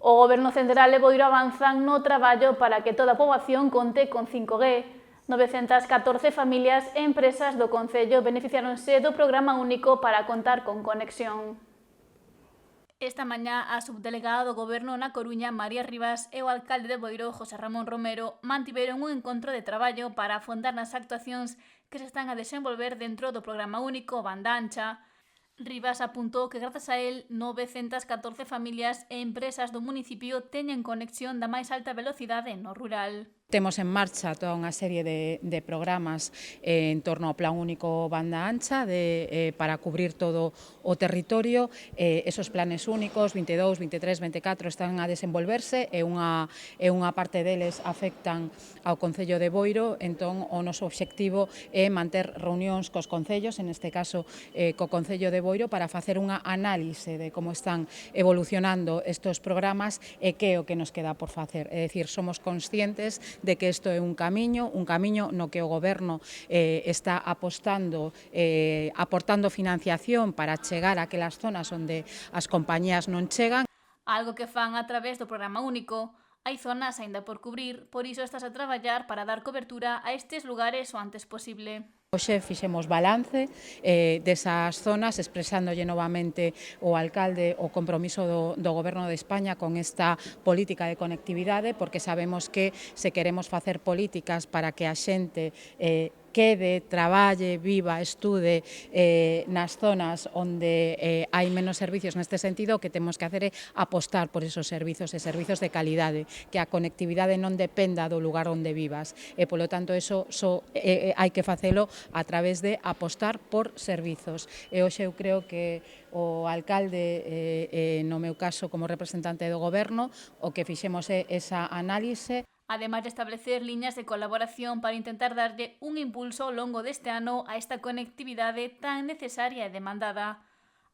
O Goberno Central e Boiro avanzan no traballo para que toda a poboación conte con 5G. 914 familias e empresas do Concello beneficiáronse do programa único para contar con conexión. Esta mañá, a subdelegada do Goberno na Coruña, María Rivas, e o alcalde de Boiro, José Ramón Romero, mantiveron un encontro de traballo para afondar nas actuacións que se están a desenvolver dentro do programa único Banda Ancha. Rivas apuntou que grazas a él 914 familias e empresas do municipio teñen conexión da máis alta velocidade no rural. Temos en marcha toda unha serie de programas en torno ao Plan Único Banda Ancha para cubrir todo o territorio. Esos planes únicos, 22, 23, 24, están a desenvolverse e unha parte deles afectan ao Concello de Boiro. Entón, o noso obxectivo é manter reunións cos concellos, en este caso co Concello de Boiro, para facer unha análise de como están evolucionando estes programas e que é o que nos queda por facer. É dicir, somos conscientes de que isto é un camiño no que o Goberno está apostando, aportando financiación para chegar a aquelas zonas onde as compañías non chegan. Algo que fan a través do programa único. Hai zonas aínda por cubrir, por iso estás a traballar para dar cobertura a estes lugares o antes posible. Hoxe fixemos balance desas zonas, expresándolle novamente o alcalde o compromiso do Goberno de España con esta política de conectividade, porque sabemos que se queremos facer políticas para que a xente quede, traballe, viva, estude nas zonas onde hai menos servicios. Neste sentido, o que temos que hacer é apostar por esos servizos e servizos de calidade, que a conectividade non dependa do lugar onde vivas, e polo tanto eso hai que facelo a través de apostar por servizos. E hoxe eu creo que o alcalde, no meu caso como representante do Goberno, o que fixemos é esa análise. Ademais de establecer liñas de colaboración para intentar darlle un impulso ao longo deste ano a esta conectividade tan necesaria e demandada,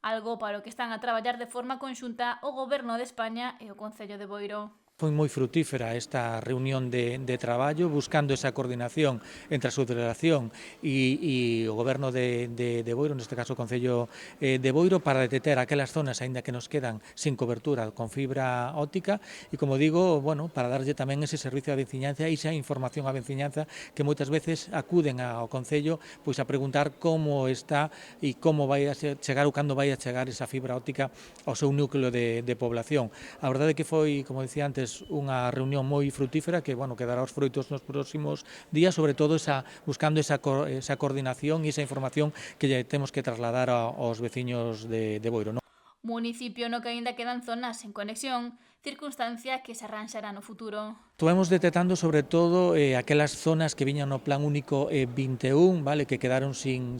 algo para o que están a traballar de forma conxunta o Goberno de España e o Concello de Boiro. Foi moi frutífera esta reunión de traballo, buscando esa coordinación entre a subdelegación e o Goberno de Boiro, neste caso o Concello de Boiro, para detectar aquelas zonas aínda que nos quedan sin cobertura con fibra óptica e, como digo, bueno, para darlle tamén ese servicio á veciñanza e esa información á veciñanza que moitas veces acuden ao Concello pois a preguntar como está e como vai a chegar ou cando vai a chegar esa fibra óptica ao seu núcleo de población. A verdade é que foi, como dicía antes, unha reunión moi frutífera que, bueno, que dará os froitos nos próximos días, sobre todo buscando esa coordinación e esa información que lle temos que trasladar aos veciños de Boiro, non? Municipio no que aínda quedan zonas sen conexión, circunstancia que se arranxará no futuro. Estuvemos detectando sobre todo aquelas zonas que viñan no Plan Único 21, vale, que quedaron sin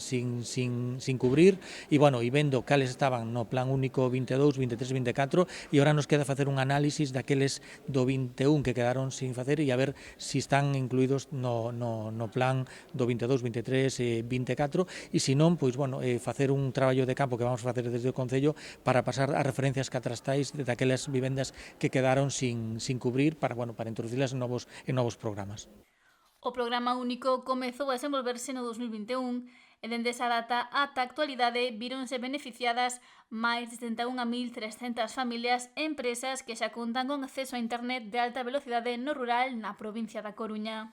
cubrir e, bueno, e vendo cales estaban no Plan Único 22, 23, 24 e agora nos queda facer un análisis daqueles do 21 que quedaron sin facer e a ver se están incluídos no Plan do 22, 23 e 24 e se non, pois, bueno, facer un traballo de campo que vamos a facer desde o Concello para pasar as referencias catastrais daquelas vivendas que quedaron sin cubrir para, bueno, para introducilas en novos programas. O programa único comezou a desenvolverse no 2021 e dende esa data ata a actualidade víronse beneficiadas máis de 71.300 familias e empresas que xa contan con acceso a internet de alta velocidade no rural na provincia da Coruña.